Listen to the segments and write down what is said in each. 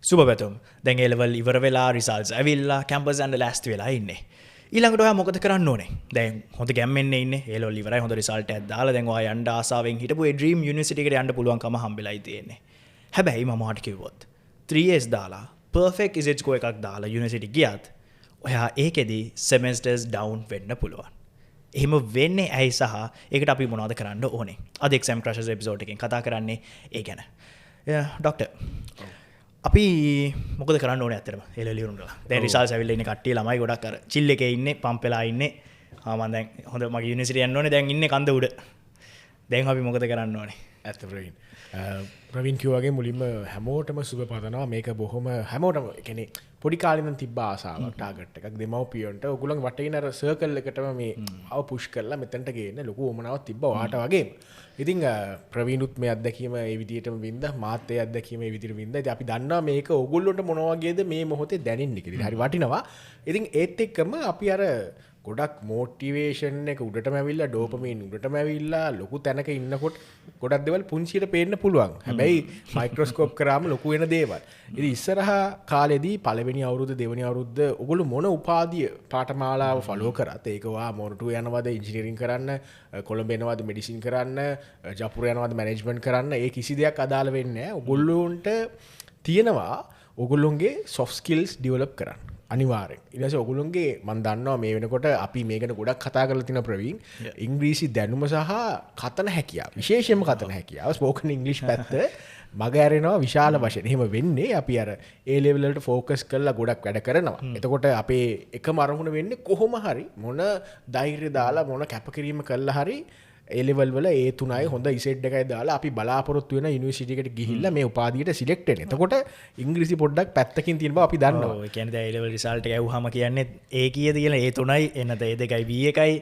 සුබ පැතුම්. දැන් ඒ ලෙවල් ඉවර වෙලා රිසල්ට්ස් ඇවිල්ලා කැම්පස් යන්න ලෑස්ති වෙලා ඉන්නේ. ඊළඟට ඔයා මොකද කරන්න ඕනේ? දැන් හොඳ ගැම්මෙන්න ඉන්නේ. ඒ ලෙවල් ඉවරයි හොඳ රිසල්ට් එකක් දාලා දැන් ඔයා යන්න ආසාවෙන් හිටපු ඒ ඩ්‍රීම් යුනිවර්සිටි එකට යන්න පුළුවන්කම හම්බෙලායි තියෙන්නේ. හැබැයි මම ඔයාට කිව්වොත් 3 years දාලා perfect is it score එකක් දාලා යුනිවර්සිටි ගියත් ඔයා ඒකෙදි semesters down වෙන්න පුළුවන්. එහෙම වෙන්නේ ඇයි සහ ඒකට අපි මොනවද කරන්න ඕනේ? අද exam crashes episode එකෙන් කතා කරන්නේ ඒ ගැන. ඩොක්ටර් අපි මොකද කරන්න ඕනේ ඇත්තටම ඒ ලෙවල් ඉවරුනලා. දැන් රිසල්ට්ස් ඇවිල්ලා ඉන්නේ කට්ටිය ළමයි ගොඩක් අර chill එකේ ඉන්නේ පම්ප් වෙලා ඉන්නේ. මම දැන් හොඳ මගේ යුනිවර්සිටි යන්න ඕනේ දැන් ඉන්නේ කන්ද උඩ. දැන් අපි මොකද කරන්න ඕනේ? ඇත්ත ප්‍රවීන් කිව්වාගේ මුලින්ම හැමෝටම සුබ පතනවා. මේක බොහොම හැමෝටම කියන්නේ පොඩි කාලේ ඉඳන් තිබ්බ ආසාවක් ටාගට් එකක් දෙමව්පියන්ට ඔයගොල්ලන් වටේන අර සර්කල් එකටම මේ ආව පුෂ් කරලා මෙතනට ගේන්න ලොකු උමනාවක් තිබ්බා ඔයාට වගේම. ඉතින් ප්‍රවීණුත් මේ අත්දැකීම ඒ විදිහටම වින්දා මාත් ඒ අත්දැකීම ඒ විදිහට වින්දා. ඉතින් අපි දන්නවා මේක ඕගොල්ලොන්ට මොන වගේද මේ මොහොතේ දැනෙන්නේ කියලා. ඉතින් හරි වටිනවා. ඉතින් ඒත් එක්කම අපි අර ගොඩක් මෝටිවේෂන් එක උඩටම ඇවිල්ලා ඩෝපමීන් උඩටම ඇවිල්ලා ලොකු තැනක ඉන්නකොට ගොඩක් දේවල් පුංචියට පේන්න පුළුවන්. හැබැයි මයික්‍රොස්කෝප් කරාම ලොකු වෙන දේවල්. ඉතින් ඉස්සරහා කාලෙදී පළවෙනි අවුරුද්ද දෙවෙනි අවුරුද්ද ඔයගොල්ලෝ මොන උපාධිය පාඨමාලාව ෆලෝ කරත් ඒක වා මොරටු යනවාද ඉංජිනේරින් කරන්න කොළඹ යනවාද මෙඩිසින් කරන්න ජපුර යනවාද මැනේජ්මන්ට් කරන්න ඒ කිසි දෙයක් අදාළ වෙන්නේ නැහැ. ඔයගොල්ලොන්ට තියෙනවා ඔයගොල්ලොන්ගේ soft skills develop කරන්න. අනිවාර්යෙන්. ඊට පස්සේ ඔයගොල්ලෝගේ මම දන්නවා මේ වෙනකොට අපි මේ ගැන ගොඩක් කතා කරලා තිනවා ප්‍රවීන්. ඉංග්‍රීසි දැනුම සහ කතන හැකියාව. විශේෂයෙන්ම කතන හැකියාව. ස්පෝකන් ඉංග්ලිෂ් පැත්ත මග ඇරෙනවා විශාල වශයෙන්. එහෙම වෙන්නේ අපි අර ඒ ලෙවල් වලට ફોකස් කරලා ගොඩක් වැඩ කරනවා. එතකොට අපේ එකම අරමුණ වෙන්නේ කොහොම හරි මොන ධෛර්යය දාලා මොන කැපකිරීම කළා හරි ඒ ලෙවල් වල ඒ තුනයි හොඳ ඉසෙට් එකයි දාලා අපි බලාපොරොත්තු වෙන යුනිවර්සිටි එකට ගිහිල්ලා මේ උපාධියට සිලෙක්ට් වෙන. එතකොට ඉංග්‍රීසි පොඩ්ඩක් පැත්තකින් තියෙන බව අපි දන්නවා. ඔව් ඒ කියන්නේ දැන් ඒ ලෙවල් රිසල්ට් එක ඇහුවාම කියන්නේ ඒ කීයද කියලා ඒ තුනයි එන්නත ඒ දෙකයි B එකයි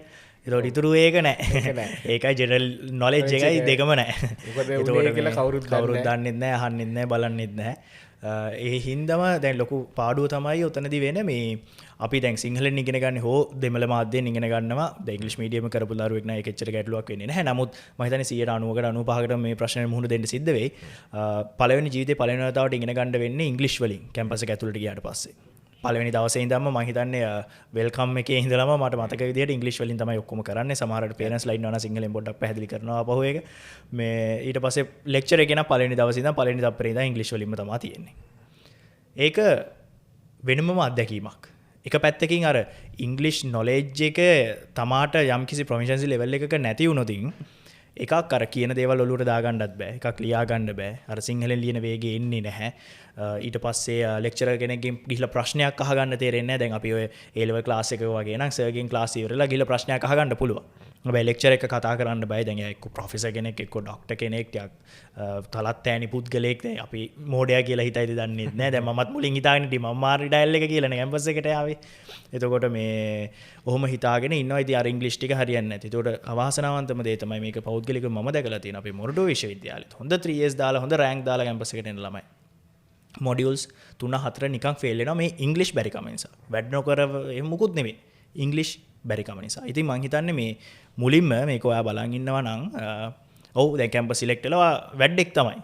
ඒතකොට ඉතුරු ඒක නැහැ. ඒකයි ජෙනරල් නොලෙජ් එකයි දෙකම නැහැ. ඒකට කියලා කවුරුත් දන්නෙත් නැහැ අහන්නෙත් නැහැ බලන්නෙත් නැහැ. ඒ හින්දම දැන් ලොකු පාඩුව තමයි උතනදී වෙන්නේ මේ අපි දැන් සිංහලෙන් ඉගෙන ගන්න හෝ දෙමළ මාධ්‍යයෙන් ඉගෙන ගන්නවා දැන් ඉංග්‍රීසි මීඩියම් එක කරපු දරුවෙක් නෑ ඒක එච්චර ගැටලුවක් වෙන්නේ නැහැ. නමුත් මම හිතන්නේ 90කට 95කට මේ ප්‍රශ්නෙට මුහුණ දෙන්න සිද්ධ වෙයි. පළවෙනි ජීවිතේ පළවෙනි වතාවට ඉගෙන ගන්න වෙන්නේ ඉංග්‍රීසි වලින් කැම්පස් එක ඇතුළට ගියාට පස්සේ. පළවෙනි දවසේ ඉඳන්ම මම හිතන්නේ වෙල්කම් එකේ ඉඳලම මට මතක විදිහට ඉංග්‍රීසි වලින් තමයි ඔක්කොම කරන්නේ. සමහරවිට පේරන්ට්ස් ලයින් වුණා සිංහලෙන් පොඩ්ඩක් පැහැදිලි කරනවා අපහුව එක. මේ ඊට පස්සේ ලෙක්චර් එකේ නම් පළවෙනි දවසේ ඉඳන් පළවෙනි දප්පරේ ඉඳන් ඉංග්‍රීසි වලින්ම තමයි තියෙන්නේ. ඒක වෙනමම අත්දැකීමක්. එක පැත්තකින් අර ඉංග්ලිෂ් නොලෙජ් එක තමාට යම්කිසි ප්‍රොෆෙෂනල් ලෙවල් එකක නැති වුණොතින් එකක් අර කියන දේවල් ඔලුවට දාගන්නත් බෑ. එකක් ලියා ගන්න බෑ. අර සිංහලෙන් ලියන වේගෙ එන්නේ නැහැ. ඊට පස්සේ ලෙක්චරර් කෙනෙක්ගෙන් ගිහිල්ලා ප්‍රශ්නයක් අහගන්න තේරෙන්නේ නැහැ. දැන් අපි ඔය A level class එක වගේ නම් සර්ගෙන් ක්ලාස් ඉවරලා ගිහිල්ලා ප්‍රශ්නයක් අහගන්න පුළුවන්. හැබැයි ලෙක්චර් එක කතා කරන්න බෑ. දැන් එක්ක ප්‍රොෆෙසර් කෙනෙක් එක්ක ඩොක්ටර් කෙනෙක් තලත් ෑනි පුද්ගලයෙක් දැන් අපි මෝඩයා කියලා හිතයිද දන්නේ නැහැ. දැන් මමත් මුලින් හිතාගෙන ඉඳි මම මාරි ඩයල් එක කියලානේ කැම්පස් එකට ආවේ. එතකොට මේ ඔහොම හිතාගෙන ඉන්නවා. ඉතින් අර ඉංග්‍රීසි ටික හරියන්නේ නැති. එතකොට අවාසනාවන්තම දේ තමයි මේක පෞද්ගලිකව මම දැකලා තියෙන අපේ මොරටුව විශ්වවිද්‍යාලෙත්. හොඳ 3 years දාලා හොඳ රෑන්ක් දාලා කැම්පස් එකට එන ළමයි. මොඩියුල්ස් 3-4 නිකන් ෆේල් වෙනවා මේ ඉංග්‍රීසි බැරි කම නිසා. වැඩ නොකර එහෙම මුකුත් නෙමෙයි. ඉංග්‍රීසි බැරි කම නිසා. ඉතින් මං හිතන්නේ මේ මුලින්ම මේක ඔයා බලන් ඉන්නවා නම් ඔව් දැන් කැම්පස් සිලෙක්ට් වෙලා වැඩක් තමයි.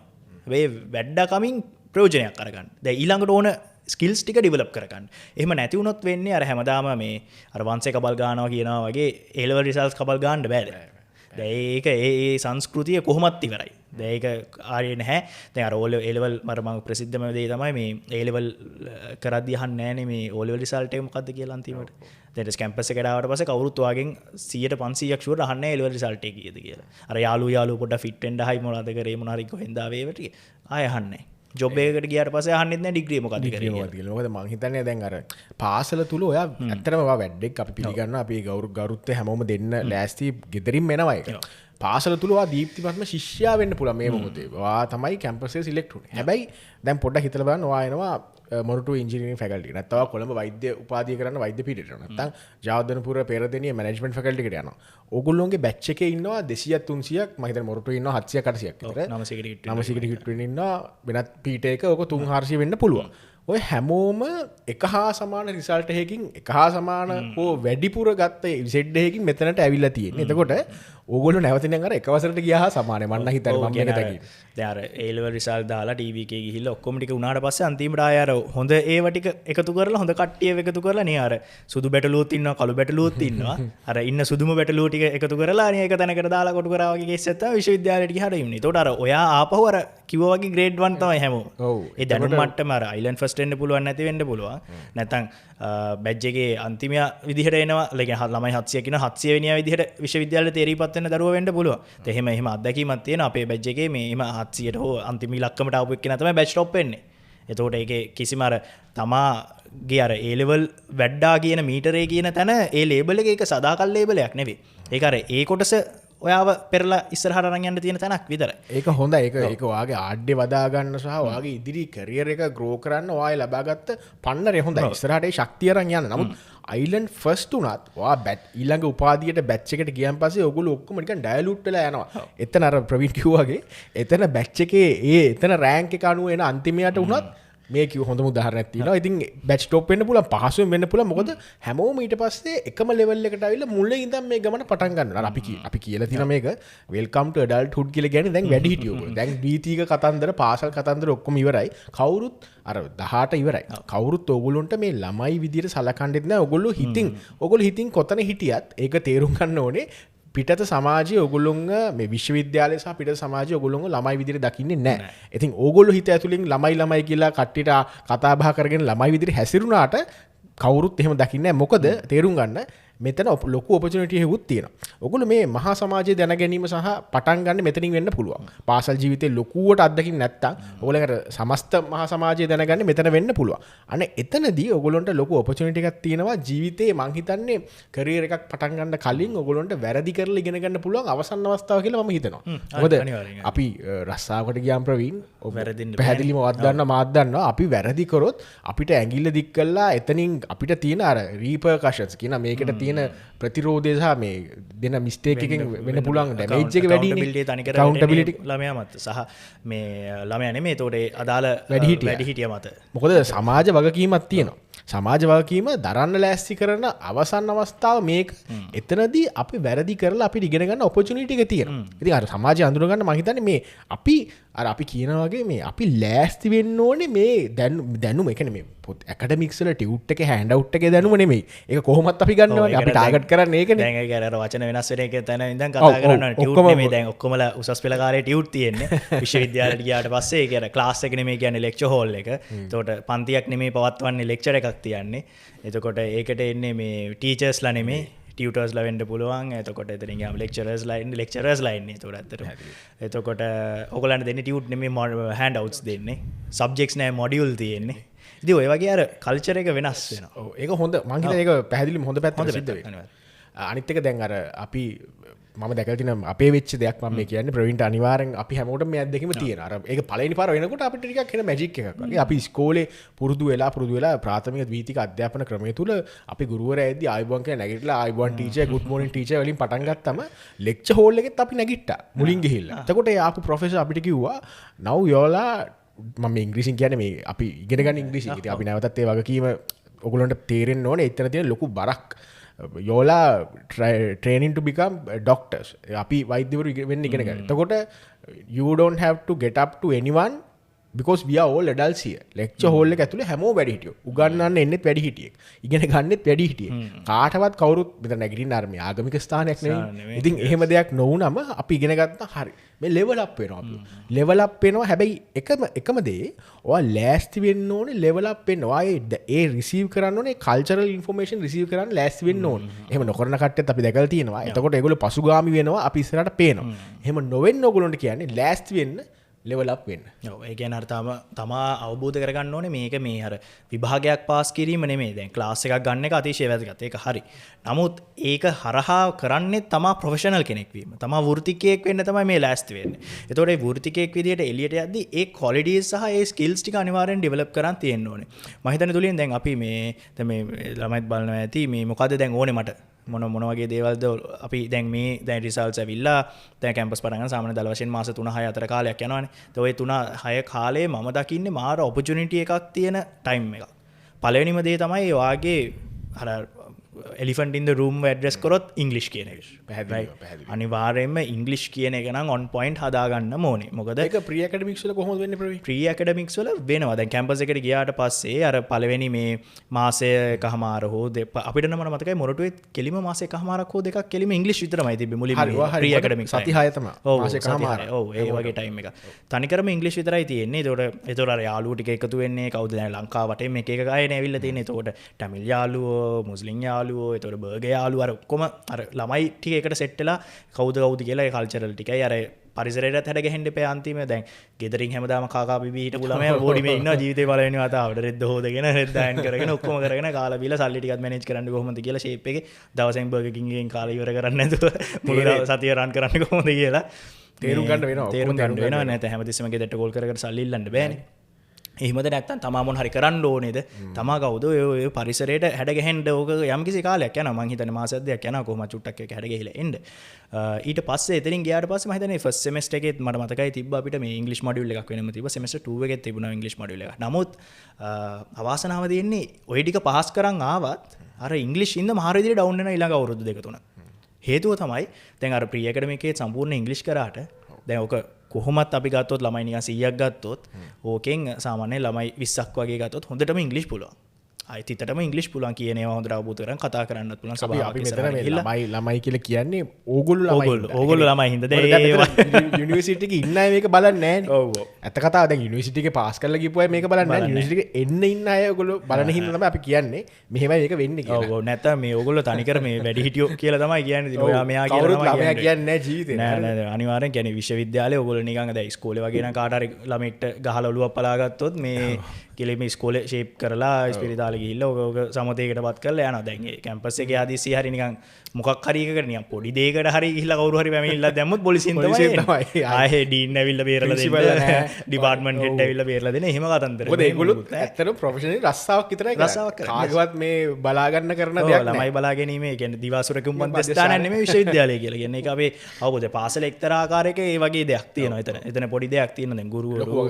හැබැයි වැඩ කමින් ප්‍රයෝජනයක් අරගන්න. දැන් ඊළඟට ඕන ස්කිල්ස් ටික ඩෙවලොප් කරගන්න. එහෙම නැති වුණොත් වෙන්නේ අර හැමදාම මේ අර වංශේ කබල් ගන්නවා කියනවා වගේ A level results කබල් ගන්න බෑ දැන්. දැන් ඒක ඒ සංස්කෘතිය කොහොමත් ඉවරයි. දැන් ඒක ආරිය නැහැ. දැන් අර A level මම ප්‍රසිද්ධම දේ තමයි මේ A level කරද්දී අහන්නේ නැහනේ මේ O level result එක මොකද්ද කියලා අන්තිමට. දැන් කැම්පස් එකට ආවට පස්සේ කවුරුත් ඔයගෙන් 100%ක් ෂුවර් අහන්නේ A level result එක කීයද කියලා. අර යාළුවෝ පොඩ්ඩක් ෆිට වෙන්න හයි මොනවද කරේ මොන හරි කොහෙන්ද ආවේ ඒවට ආය අහන්නේ. ජොබ් එකකට ගියාට පස්සේ අහන්නෙත් නැහැ ඩිග්‍රී මොකක්ද කරේ කියලා. මොකද මං හිතන්නේ දැන් අර පාසල තුල ඔයා ඇත්තටම ඔයා වැඩක් අපි පිළිගන්නවා අපි ගෞරවත්වය හැමෝම දෙන්න ලෑස්ති ගෙදරින්ම එනවා ඒක. පාසල තුල ඔයා දීප්තිමත්ම ශිෂ්‍යයා වෙන්න පුළුවන් මේ මොහොතේ. ඔයා තමයි කැම්පස් එකේ සිලෙක්ට් වුනේ. හැබැයි දැන් පොඩ්ඩක් හිතලා බලන්න ඔයා එනවා මොරටු ඉංජිනේරින් ෆැකල්ටි එකට. නැත්නම් කොළඹ වෛද්‍ය උපාධිය කරන්න වෛද්‍ය පීඨයට යනවා. නැත්නම් ජාවදනපුර පෙරදෙනිය මැනේජ්මන්ට් ෆැකල්ටි එකට යනවා. ඕගොල්ලෝගේ බැච් එකේ ඉන්නවා 200ක් 300ක් මම හිතන්නේ මොරටු ඉන්නවා 700ක් 800ක් විතර. 900කට හිට වෙන්න ඉන්නවා වෙනත් පීඨයක ඕක 300 වෙන්න පුළුවන්. ඔය හැමෝම එක හා සමාන රිසල්ට් එකකින් එක හා සමාන හෝ වැඩිපුර ගත්ත Z එකකින් මෙතනට ඇවිල්ලා තියෙන්නේ. එතකොට ඕගොල්ලෝ නැවතින අර එකවසරට ගියා සමානයි මන්න හිතන්නේ මම මේක දැකීම. දැන් අර A level result දාලා TV එකේ ගිහිල්ලා ඔක්කොම ටික උනාට පස්සේ අන්තිමට ආය අර හොඳ ඒවා ටික එකතු කරලා හොඳ කට්ටිය එකතු කරලා නේ අර සුදු බැටළුවොත් ඉන්නවා කළු බැටළුවොත් ඉන්නවා අර ඉන්න සුදුම බැටළුවෝ ටික එකතු කරලා අනේ එක තැනකට දාලා කොටු කරා වගේ කේස් එකක් තමයි විශ්වවිද්‍යාලයට ගියාට ඉන්නේ. ඒතකොට අර ඔයා ආපහු අර කිව්වා වගේ grade 1 තමයි හැමෝම. ඔව්. ඒ දැනුම් මට්ටම අර island first වෙන්න පුළුවන් නැති වෙන්න පුළුවන්. නැත්නම් බැජ් එකේ අන්තිමයා විදිහට එනවා. ළමයි 700 කියන 700 වෙනියා විදිහට විශ්වවිද්‍යාලයට තේරීපත් වෙන්න දරුවා වෙන්න පුළුවන්. ඒ එහෙම අත්දැකීමක් තියෙනවා අපේ බැජ් එකේ මේ එහෙම 700ට හෝ අන්තිම ඉලක්කමට ආපු එක්කෙනා තමයි බැච් ටොප් වෙන්නේ. එතකොට ඒකේ කිසිම අර තමාගේ අර A level වැඩ්ඩා කියන මීටරේ කියන තැන ඒ ලේබල් එක ඒක සදාකල් ලේබලයක් නෙවෙයි. ඒක අර ඒ කොටස ඔයාව පෙරලා ඉස්සරහට අරන් යන්න තියෙන තැනක් විතරයි. ඒක හොඳයි. ඒක ඔයාගේ ආඩ්‍ය වදා ගන්න සහ ඔයාගේ ඉදිරි කැරියර් එක ග්‍රෝ කරන්න ඔයාලා ලබාගත්ත පන්නරේ හොඳයි. ඉස්සරහට ඒ ශක්තිය අරන් යන්න. නමුත් අයිලන්ඩ් ෆස්ට් උනත් ඔයා බැට් ඊළඟ උපාධියට බැච් එකට ගියන් පස්සේ ඔයගොල්ලෝ ඔක්කොම නිකන් ඩයලූට් වෙලා යනවා. එතන අර ප්‍රවීන් කිව්වාගේ එතන බැච් එකේ එතන රෑන්ක් එක අනුව එන අන්තිමයට උනත් මේ කිව් හොඳම උදාහරණයක් තියෙනවා. ඉතින් බැච් ටොප් වෙන්න පුළුවන් පහසුවෙන් වෙන්න පුළුවන්. මොකද හැමෝම ඊට පස්සේ එකම ලෙවල් එකට ආවිල්ලා මුලින් ඉඳන් මේ ගමන පටන් ගන්නවා. අපි කියලා තියෙන මේක වෙල්කම් ටු ඇඩල්ට්හුඩ් කියලා කියන්නේ දැන් වැඩි හිටියෝ. දැන් දීතික කතන්දර පාසල් කතන්දර ඔක්කොම ඉවරයි. කවුරුත් අර 18 ඉවරයි. කවුරුත් ඕගොල්ලොන්ට මේ ළමයි විදියට සලකන්නේත් නැහැ. ඕගොල්ලෝ හිතින් කොතන හිටියත් ඒක තේරුම් ගන්න ඕනේ. පිටත සමාජයේ ඔයගොල්ලොන්ව මේ විශ්වවිද්‍යාලය සහ පිටත සමාජයේ ඔයගොල්ලොන්ව ළමයි විදිහට දකින්නේ නැහැ. ඉතින් ඕගොල්ලෝ හිත ඇතුලෙන් ළමයි කියලා කට්ටියට කතා බහ කරගෙන ළමයි විදිහට හැසිරුණාට කවුරුත් එහෙම දකින්නේ නැහැ. මොකද තේරුම් ගන්න මෙතන ලොකු ඔපචුනිටි එකකුත් තියෙනවා. ඔයගොල්ලෝ මේ මහා සමාජය දැන ගැනීම සහ පටන් ගන්න මෙතනින් වෙන්න පුළුවන්. පාසල් ජීවිතේ ලොකුවට අත්දකින්න නැත්තම් ඔයගොල්ලන්ට සමස්ත මහා සමාජය දැනගන්න මෙතන වෙන්න පුළුවන්. අනේ එතනදී ඔයගොල්ලන්ට ලොකු ඔපචුනිටි එකක් තියෙනවා. ජීවිතේ මං හිතන්නේ කැරියර් එකක් පටන් ගන්න කලින් ඔයගොල්ලන්ට වැරදි කරලා ඉගෙන ගන්න පුළුවන් අවසන් අවස්ථාව කියලා මම හිතනවා. මොකද අපි රස්සාවකට ගියාම ප්‍රවීන් පැහැදිලිම වත් ගන්න මාත් දන්නවා. අපි වැරදි කරොත් අපිට ඇඟිල්ල දික් කළා එතනින් අපිට තියෙන අර රීපර්කෂන්ස් කියන මේකට තියෙන ප්‍රතිරෝධය සහ මේ දෙන මිස්ටේක් එකෙන් වෙන්න පුළුවන් ඩැමේජ් එක වැඩි නේ. accountability ළමයා මත සහ මේ ළමයා නෙමෙයි ඒතකොට අදාළ වැඩිහිටිය මත. මොකද සමාජ වගකීමක් තියෙනවා. සමාජ වගකීම දරන්න ලෑස්ති කරන අවසන් අවස්ථාව මේක. එතනදී අපි වැරදි කරලා අපිට ඉගෙන ගන්න ඔපචුනිටි එක තියෙනවා. ඉතින් අර සමාජය අඳුර ගන්න මම හිතන්නේ මේ අපි කියන වගේ මේ අපි ලෑස්ති වෙන්න ඕනේ මේ දැනුම. ඒ කියන්නේ මේ ඇකඩමික්ස් වල ටියුට් එකේ හෑන්ඩ් අවුට් එකේ දැනුම නෙමෙයි. ඒක කොහොමත් අපි ගන්නවා. අපි ටාගට් කරන්නේ ඒකනේ. දැන් ඒක අර වචන වෙනස් වෙන එක තැන ඉඳන් කතා කරනවා. ටියුට් නෙමෙයි දැන් ඔක්කොමලා උසස් පෙළ කාලේ ටියුට් තියෙන්නේ. විශ්වවිද්‍යාලයට ගියාට පස්සේ ඒක අර ක්ලාස් එක නෙමෙයි කියන්නේ ලෙක්චර් හෝල් එක. එතකොට පන්තියක් නෙමෙයි පවත්වන්නේ ලෙක්චර් එකක් තියන්නේ. එතකොට ඒකට එන්නේ මේ ටීචර්ස්ලා නෙමෙයි ටියුටර්ස්ලා වෙන්න පුළුවන්. එතකොට එතනින් ගියාම ලෙක්චරර්ස්ලා ඉන්නේ එතකොට ඇත්තටම. එතකොට ඔයගොල්ලන්ට දෙන්නේ ටියුට් නෙමෙයි හෑන්ඩ් අවුට්ස් දෙන්නේ. සබ්ජෙක්ට්ස් නෑ මොඩියුල් තියෙන්නේ. ඉතින් ඔය වගේ අර කල්චර් එක වෙනස් වෙනවා. ඔව් ඒක හොඳ මං හිතන්නේ ඒක පැහැදිලිම හොඳ පැත්තක් සිද්ධ වෙනවා. අනිත් එක දැන් අර අපි මම දැකලා තියෙන අපේ වෙච්ච දෙයක් මම මේ කියන්නේ ප්‍රවීන්ට අනිවාර්යෙන් අපි හැමෝටම මේ අත්දැකීම තියෙනවා. අර ඒක පළවෙනි පාර වෙනකොට අපිට ටිකක් එන මැජික් එකක් වගේ. අපි ඉස්කෝලේ පුරුදු වෙලා ප්‍රාථමික ද්විතීක අධ්‍යාපන ක්‍රමය තුල අපි ගුරුවරයා එද්දි ආයිබෝන් කියලා නැගිටලා ආයිබෝන් ටීචර් good morning ටීචර් වලින් පටන් ගත්තම ලෙක්චර් හෝල් එකෙත් අපි නැගිට්ටා මුලින් ගිහිල්ලා. එතකොට ඒ ආපු ප්‍රොෆෙසර් අපිට කිව්වා now you all මම ඉංග්‍රීසියෙන් කියන්නේ මේ අපි ඉගෙන ගන්න ඉංග්‍රීසි. ඉතින් අපි නැවතත් ඒ වගකීම ඔයගොල්ලන්ට තේරෙන්න ඕනේ. එතන තියෙන ලොකු බරක්. යෝලා training to become doctors. අපි වෛද්‍යවරු වෙන්න ඉගෙන ගන්න. එතකොට you don't have to get up to anyone because we are all adults here. lecture hall එක ඇතුලේ හැමෝම වැඩි හිටියෝ. උගන්වන්න එන්නෙත් වැඩි හිටියෙක්. ඉගෙන ගන්නෙත් වැඩි හිටියෙක්. කාටවත් කවුරුත් මෙතන නැගිටින්න අර මේ ආගමික ස්ථානයක් නෙවෙයි. ඉතින් එහෙම දෙයක් නොවුනම අපි ඉගෙන ගත්තා හරි. මේ level up වෙනවා අපි. level up වෙනවා හැබැයි එකම දේ ඔයා ලෑස්ති වෙන්න ඕනේ level up වෙන්න. ඔයා ඒ receive කරන්න ඕනේ cultural information receive කරන්න ලෑස්ති වෙන්න ඕනේ. එහෙම නොකරන කට්ටියත් අපි දැකලා තියෙනවා. එතකොට ඒගොල්ලෝ පසුගාමි වෙනවා අපි ඉස්සරහට පේනවා. එහෙම නොවෙන්න ඕගොල්ලන්ට කියන්නේ ලෑස්ති වෙන්න level up වෙන්න. ඔව් ඒ කියන්නේ අර තමා අවබෝධ කරගන්න ඕනේ මේක මේ අර විභාගයක් පාස් කිරීම නෙමෙයි. දැන් ක්ලාස් එකක් ගන්න එක අතිශය වැදගත්. ඒක හරි. නමුත් ඒක හරහා කරන්නේ තමා ප්‍රොෆෙෂනල් කෙනෙක් වීම. තමා වෘත්තිකයෙක් වෙන්න තමයි මේ ලෑස්ති වෙන්නේ. ඒතකොට ඒ වෘත්තිකයෙක් විදියට එළියට යද්දී ඒ ක්වොලිටිස් සහ ඒ ස්කිල්ස් ටික අනිවාර්යෙන් ඩෙවලොප් කරන් තියෙන්න ඕනේ. මම හිතන්නේ තුලින් දැන් අපි මේ ළමයිත් බලනවා ඇති මේ මොකද්ද දැන් ඕනේ මට මොන වගේ දේවල්ද අපි දැන් රිසල්ට්ස් ඇවිල්ලා දැන් කැම්පස් පටන් ගන්න සාමාන්‍ය දල වශයෙන් මාස 3-6 අතර කාලයක් යනවානේ. ඒ ඔය 3-6 කාලේ මම දකින්නේ මාර ඔපචුනිටි එකක් තියෙන ටයිම් එකක්. පළවෙනිම දේ තමයි වාගේ අර එලිෆන්ට් ඉන් ද රූම් ඇඩ්‍රස් කරොත් ඉංග්ලිෂ් කියන එක. පැහැදිලිව. අනිවාර්යයෙන්ම ඉංග්ලිෂ් කියන එක නම් ඔන් පොයින්ට් හදාගන්න ඕනේ. මොකද ඒක ප්‍රී ඇකඩමික්ස් වල කොහොමද වෙන්නේ ප්‍රවීන්? ප්‍රී ඇකඩමික්ස් වල වෙනවා. දැන් කැම්පස් එකට ගියාට පස්සේ අර පළවෙනි මේ මාසය එකමාර හෝ අපිට නම් මතකයි මොරටුවේ කෙලිම මාසෙ එකමාරක් හෝ දෙකක් කෙලිම ඉංග්ලිෂ් විතරමයි තිබ්බේ මුලින්ම ප්‍රී ඇකඩමික්ස් සති 6 තමයි. මාසෙ එකමාර. ඔව් ඒ වගේ ටයිම් එක. තනිකරම ඉංග්ලිෂ් විතරයි තියෙන්නේ. ඒතකොට අර යාළුවෝ ටික එකතු වෙන්නේ කවුද දැන් ලංකාව වටේ මේක එක ගායනේ ඇවිල්ලා තියෙන්නේ. ඒතකොට තමිල් යාළුවෝ, මුස්ලිම් යාළුවෝ, ඒතකොට බර්ගර් යාළුවෝ අර ඔක්කොම අර ළමයි ටික එකට සෙට් වෙලා කවුද කියලා ඒ කල්චරල් ටිකයි අර පරිසරයට හැඩ ගැහෙන්න එපා අන්තිමේ දැන් ගෙදරින් හැමදාම කාකා බිබී හිටපු ළමයා බෝඩිමේ ඉන්නවා ජීවිතේ පළවෙනි වතාවට රෙද්ද හොදගෙන රෙද්ද අයන් කරගෙන ඔක්කොම කරගෙන කාලා බීලා සල්ලි ටිකක් මැනේජ් කරන්න කොහොමද කියලා ෂේප් එකේ දවසෙන් බර්ගර් කිං එකෙන් කාලා ඉවර කරන්න නැතුව මුළු සතිය රන් කරන්න කොහොමද කියලා තේරුම් ගන්න වෙනවා. තේරුම් ගන්න වෙනවා. නැත්නම් හැමතිස්සෙම ගෙදරට කෝල් කර කර සල්ලි ඉල්ලන්න බෑනේ. එහෙමද නැත්තම් තමා මොන හරි කරන්න ඕනේද? තමා කවුද ඔය පරිසරයට හැඩ ගැහෙන්න ඕක යම්කිසි කාලයක් යනවා. මං හිතන්නේ මාසයක් දෙකක් යනවා කොහොමද චුට්ටක් එක හැඩ ගැහිලා එන්න. ඊට පස්සේ එතනින් ගියාට පස්සේ මම හිතන්නේ ෆස්ට් සෙමෙස්ටර් එකේත් මට මතකයි තිබ්බ අපිට මේ ඉංග්ලිෂ් මොඩියුල් එකක් වෙනම තිබ්බ. සෙමෙස්ටර් 2 එකේත් තිබුණා ඉංග්ලිෂ් මොඩියුල් එකක්. නමුත් අවාසනාව දෙන්නේ ওই ටික පහස් කරන් ආවත් අර ඉංග්ලිෂ් ඉන්න මහා විදියට ඩවුන් වෙනවා ඊළඟ අවුරුදු දෙක තුනක්. හේතුව තමයි දැන් අර ප්‍රී ඇකඩමික් එකේ සම්පූර්ණ ඉංග්ලිෂ් කරාට දැන් ඔක කොහොමත් අපි ගත්තොත් ළමයි නිකන් 100ක් ගත්තොත් ඕකෙන් සාමාන්‍යයෙන් ළමයි 20ක් වගේ ගත්තොත් හොඳටම ඉංග්ලිෂ් පුළුවන්. ආයෙත් හිතටම ඉංග්ලිෂ් පුළුවන් කියන ඒවා හොඳට අවබෝධ කරගන්න කතා කරන්නත් පුළුවන් සභාවක් ඉස්සරහට ගිහිල්ලා ළමයි කියලා කියන්නේ ඕගොල්ලෝ ළමයි හින්දා දැන් යුනිවර්සිටි එකේ ඉන්න අය මේක බලන්නේ නැහැනේ. ඔව් ඔව්. ඇත්ත කතාව දැන් යුනිවර්සිටි එකේ පාස් කරලා ගිහපු අය මේක බලන්නේ නැහැ. යුනිවර්සිටි එකේ එන්න ඉන්න අය ඕගොල්ලෝ බලන හින්දා තමයි අපි කියන්නේ මෙහෙමයි මේක වෙන්නේ කියලා. ඔව් ඔව්. නැත්නම් මේ ඕගොල්ලෝ තනිකර මේ වැඩි හිටියෝ කියලා තමයි කියන්නේ. ඔයා මෙයා කියලා තමයි ළමයා කියන්නේ නැහැ ජීවිතේ. නෑ නෑ අනිවාර්යෙන් කියන්නේ විශ්වවිද්‍යාලේ ඕගොල්ලෝ නිකන් දැන් ඉස්කෝලේ වගේ නම් කාට හරි ළමෙක්ට ගහලා ඔලුවක් පලා ගත්තොත් මේ කෙලිම ඉස්කෝලේ ෂේප් කරලා ඉස්පිරිතාලේ ගිහිල්ලා ඔක සමතේකටපත් කරලා යනවා. දැන් ඒ කැම්පස් එකේ ආදීසි හරි නිකන් මොකක් හරි එකකට නිකන් පොඩි දෙයකට හරි ගිහිල්ලා කවුරු හරි පැමිණිලා දැම්මොත් පොලිසියෙන් තමයි ආයේ ඩීන් ඇවිල්ලා බේරලා දෙන්න. ඩිපාර්ට්මන්ට් හෙඩ් ඇවිල්ලා බේරලා දෙන්න. එහෙම කතන්දර. මොකද ඒගොල්ලෝ ඇත්තටම ප්‍රොෆෙෂනලි රස්සාවක් විතරයි කරන්නේ. කාගවත් මේ බලා ගන්න කරන දෙයක් නෑ. ළමයි බලා ගැනීම ඒ කියන්නේ දිවාසුරකුම් මධ්‍යස්ථානයක් නෙමෙයි විශ්වවිද්‍යාලය කියලා කියන්නේ. ඒක අපේ අවබෝධය පාසල එක්තරා ආකාරයක ඒ වගේ දෙයක් තියෙනවා එතන. එතන පොඩි දෙයක් තියෙනවා. දැන් ගුරුවරු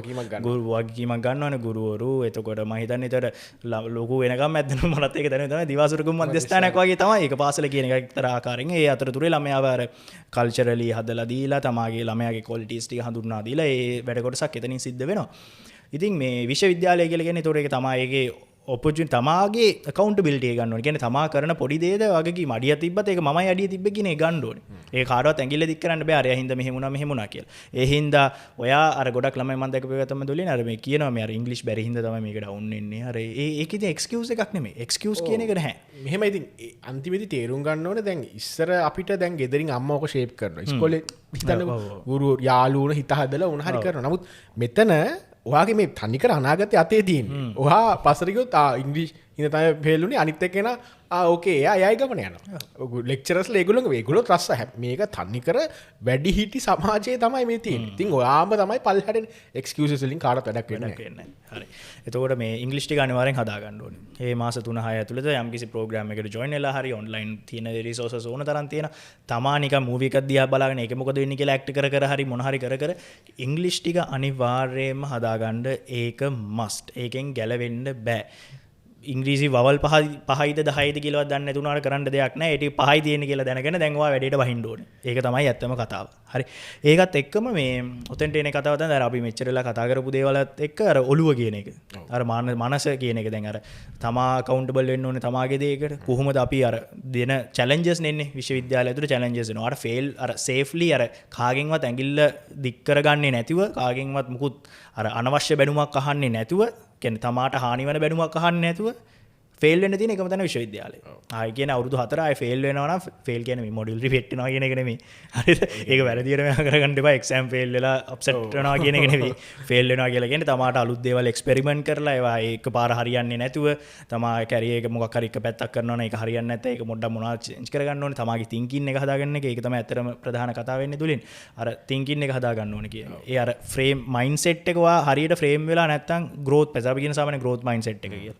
වගකීමක් ගන්නවනේ ගුරුවරු. එතකොට මම හිතන්නේ එතකොට ලොකු වෙනකම් ඇද්දන මනත් ඒක දැනෙන්නේ තමයි දිවාසුරකුම් මධ්‍යස්ථානයක් වගේ තමයි. ඒක පාසල කියන එක එක්තරා ආකාරයෙන් ඒ අතරතුරේ ළමයාව අර කල්චරලි හදලා දීලා තමාගේ ළමයාගේ ක්වොලිටිස් ටික හඳුන්වා දීලා ඒ වැඩ කොටසක් එතනින් සිද්ධ වෙනවා. ඉතින් මේ විශ්වවිද්‍යාලය කියලා කියන්නේ ඒතකොට ඒක තමයි ඒකේ ඔපචුනිටි තමාගේ accountability එක ගන්න ඕනේ. කියන්නේ තමා කරන පොඩි දේද වගකීම අඩිය තිබ්බත් ඒක මමයි අඩිය තිබ්බ කියන එක ගන්න ඕනේ. ඒක කාටවත් ඇඟිල්ල දික් කරන්න බෑ. අරයා හින්දා මෙහෙම වුණා කියලා. ඒ හින්දා ඔයා අර ගොඩක් ළමයි මම දැකපු එක තමයි දුලින් අර මේ කියනවා මේ අර ඉංග්‍රීසි බැරි හින්දා තමයි මේක ඩවුන් වෙන්නේ. අර ඒක ඉතින් එක්ස්කියුස් එකක් නෙමෙයි. එක්ස්කියුස් කියන එක නැහැ. මෙහෙම ඉතින් අන්තිමේදී තේරුම් ගන්න ඕනේ දැන් ඉස්සර අපිට දැන් ගෙදරින් අම්මා ඔක ෂේප් කරනවා. ඉස්කෝලේ හිතන්න ගුරු යාළුවෝ හිත හදලා උන හරි කරනවා. නමුත් මෙතන ඔයාගේ මේ තනිකර අනාගතය අතේ තියෙන්නේ. ඔයා පස්සට ගියොත් ඉංග්‍රීසි හින්දා තමයි ෆේල් උනේ. අනිත් එක්කෙනා ඕකේ එයා ගමන යනවා. ලෙක්චරර්ස්ලා ඒගොල්ලෝ රස්ස මේක තනිකර වැඩි හිටි සමාජයේ තමයි මේ තියෙන්නේ. ඉතින් ඔයාම තමයි පල්හැඩෙන එක්ස්කියුසස් වලින් කාටවත් වැඩක් වෙන්නේ නැහැ. හරි. එතකොට මේ ඉංග්‍රීසි ටික අනිවාර්යෙන් හදා ගන්න ඕනේ. මේ මාස 3-6 ඇතුළත යම්කිසි ප්‍රෝග්‍රෑම් එකකට ජොයින් වෙලා හරි ඔන්ලයින් තියෙන රිසෝසස් ඕන තරම් තියෙන. තමා නිකන් මූවි එකක් දිහා බලාගෙන ඒක මොකද වෙන්නේ කියලා ඇක්ට් කර හරි මොන හරි කර ඉංග්‍රීසි ටික අනිවාර්යයෙන්ම හදා ගන්න ඒක මස්ට්. ඒකෙන් ගැලවෙන්න බෑ. ඉංග්‍රීසි වවල් පහයිද 10යිද කියලාවත් දන්නේ නැති උනාට කරන්න දෙයක් නැහැ. ඒ ටික පහයි තියෙන කියලා දැනගෙන දැන් ඔයා වැඩේට වහින්න ඕනේ. ඒක තමයි ඇත්තම කතාව. හරි. ඒකත් එක්කම මේ ඔතෙන්ට එන කතාව තමයි අර අපි මෙච්චර වෙලා කතා කරපු දේවල්ත් එක්ක අර ඔළුව කියන එක. අර මනස කියන එක දැන් අර තමා accountable වෙන්න ඕනේ තමාගේ දේකට. කොහොමද අපි අර දෙන challenges නෙන්නේ විශ්වවිද්‍යාලය ඇතුළේ challenges එනවා. අර fail අර safely අර කාගෙන්වත් ඇඟිල්ල දික් කරගන්නේ නැතිව කාගෙන්වත් මුකුත් අර අනවශ්‍ය බැනුමක් අහන්නේ නැතුව කියන්නේ තමාට හානි වෙන බැනුමක් අහන්නේ නැතුව ෆේල් වෙන්න තියෙන එකම තමයි විශ්වවිද්‍යාලය. ආයි කියන අවුරුදු 4 ආයි ෆේල් වෙනවා නම් ෆේල් කියන්නේ මේ මොඩියුල් රිපීට් වෙනවා කියන එක නෙමෙයි. හරිද? ඒක වැරදියට මෙයා කරගන්න එපා. එක්සෑම් ෆේල් වෙලා අප්සෙට් වෙනවා කියන එක නෙමෙයි. ෆේල් වෙනවා කියලා කියන්නේ තමාට අලුත් දේවල් එක්ස්පෙරිමන්ට් කරලා ඒවා එකපාර හරියන්නේ නැතුව තමා කැරියර් එක මොකක් හරි එක පැත්තක් කරනවා නම් ඒක හරියන්නේ නැත්නම් ඒක මොඩක් මොනවද චේන්ජ් කරගන්න ඕනේ. තමාගේ තින්කින් එක හදාගන්න එක. ඒක තමයි ඇත්තටම ප්‍රධාන කතාව වෙන්නේ දුලින්. අර තින්කින් එක හදාගන්න ඕනේ කියන්නේ. ඒ අර ෆ්‍රේම් මයින්ඩ්සෙට් එක වා හරියට ෆ්‍රේම් වෙලා නැත්නම් growth පැස අපි කියන සාමාන්‍ය growth mindset එක කියලා.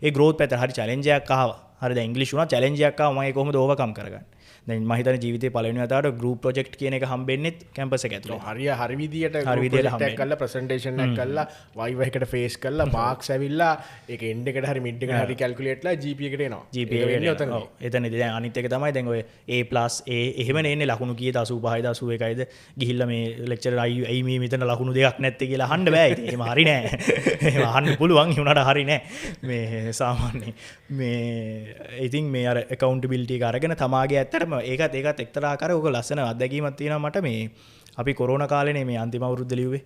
ඒ growth පැත්තට හරි challenge එකක් ආවා. හරිද ඉංග්‍රීසි වුණා චැලෙන්ජ් එකක් ආවා මම ඒක කොහොමද ඕවර්කම් කරගන්නේ දැන් මම හිතන්නේ ජීවිතේ පළවෙනි වතාවට ගෲප් ප්‍රොජෙක්ට් කියන එක හම්බෙන්නේ කැම්පස් එක ඇතුලේ හරි විදියට හරි විදියට project එකක් කරලා ප්‍රසන්ටේෂන් එකක් කරලා වයිවා එකට ෆේස් කරලා මාක්ස් ඇවිල්ලා ඒක එන්ඩ් එකට හරි මිඩ් එකට හරි කැල්කියුලේට්ලා GPA එකට එනවා GPA එකට ඔව් එතනදී දැන් අනිත් එක තමයි දැන් ඔය A+ එහෙම නෙන්නේ ලකුණු කීයද 85ද 81ද ගිහිල්ලා මේ ලෙක්චරර් අයි මේ මෙතන ලකුණු දෙකක් නැත්තේ කියලා අහන්න බෑ ඉතින් එහෙම හරි නෑ එහෙම අහන්න පුළුවන් ඒ උනාට හරි නෑ මේ සාමාන්‍ය මේ ඉතින් මේ අර accountability එක අරගෙන තමාගේ ඇත්තටම ඒකත් එක්තරා ආකාරයක ඔක ලස්සන අත්දැකීමක් තියෙනවා මට මේ අපි කොරෝනා කාලේනේ මේ අන්තිම අවුරුද්ද ලිව්වේ.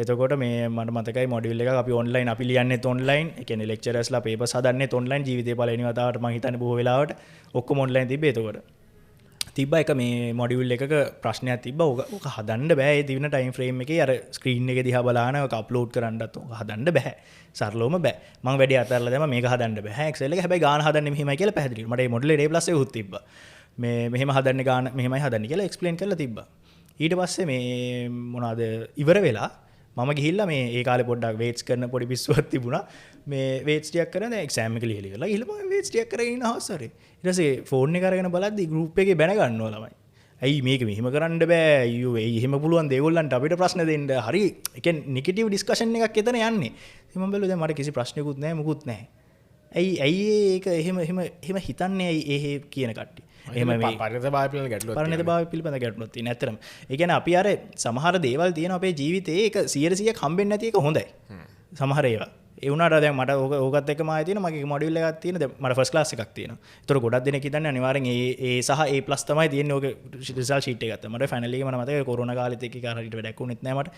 එතකොට මේ මට මතකයි මොඩියුල් එකක් අපි ඔන්ලයින් අපි ලියන්නෙත් ඔන්ලයින්. ඒ කියන්නේ ලෙක්චරර්ස්ලා පේපර්ස් හදන්නෙත් ඔන්ලයින් ජීවිතේ පළවෙනි වතාවට මම හිතන්නේ බොහෝ වෙලාවට ඔක්කොම ඔන්ලයින් තිබ්බේ එතකොට. තිබ්බා එක මේ මොඩියුල් එකක ප්‍රශ්නයක් තිබ්බා. ඕක හදන්න බෑ ඒ දින ටයිම් ෆ්‍රේම් එකේ අර ස්ක්‍රීන් එක දිහා බලාන ඔක අප්ලෝඩ් කරන්නත් ඕක හදන්න බෑ. සරලවම බෑ. මම වැඩි අතහැරලා දැම්මා මේක හදන්න බෑ. Excel එක හැබැයි ගාන හදන්නේ මෙහෙමයි කියලා පැහැදිලිව. මට මේ මොඩියුල් A+ එක උත් තිබ්බා. මේ මෙහෙම හදන්නේ ගාන මෙහෙමයි හදන්නේ කියලා එක්ස්ප්ලেইন කරලා තිබ්බා. ඊට පස්සේ මේ මොනවාද ඉවර වෙලා මම ගිහිල්ලා මේ ඒ කාලේ පොඩ්ඩක් වේට්ස් කරන පොඩි පිස්සුවක් තිබුණා. මේ වේට්ස් ටිකක් කරන දැන් එක්සෑම් එක ලියලා ඉවරලා ගිහිල්ලා මම වේට්ස් ටිකක් කරගෙන ඉන්න හවසරේ. ඊට පස්සේ ෆෝන් එක අරගෙන බලද්දි ගෲප් එකේ බැන ගන්නවා ළමයි. ඇයි මේක මෙහෙම කරන්න බෑ අයියෝ ඒ එහෙම පුළුවන් දේගොල්ලන්ට අපිට ප්‍රශ්න දෙන්න හරි ඒ කියන්නේ නෙගටිව් ඩිස්කෂන් එකක් එතන යන්නේ. ඉතින් මම බැලුවා දැන් මට කිසි ප්‍රශ්නයක්වත් නැහැ මොකුත් නැහැ. ඇයි ඒක එහෙම හිතන්නේ ඇයි ඒ කියන කට්ටිය. එහෙම මේ පරිණතභාවය පිළිබඳ ගැටලුවක් තියෙන. ඇත්තටම ඒ කියන්නේ අපි අර සමහර දේවල් තියෙන අපේ ජීවිතේ ඒක 100%ක් හම්බෙන්නේ නැති එක හොඳයි. සමහර ඒවා. ඒ වුණාට දැන් මට ඕකත් එක්කම ආයෙ තියෙන මගේ මොඩියුල් එකක් තියෙන දැන් මට ෆස්ට් ක්ලාස් එකක් තියෙනවා. ඒතර ගොඩක් දෙනෙක් හිතන්නේ අනිවාර්යෙන් A සහ A+ තමයි තියෙන්නේ ඕකේ රිසල්ට් ෂීට් එක ගත්තා. මට ෆයිනල් එකේ මම මතකයි කොරෝනා කාලෙත් එක හරියට වැඩක් වුණෙත් නැහැ මට.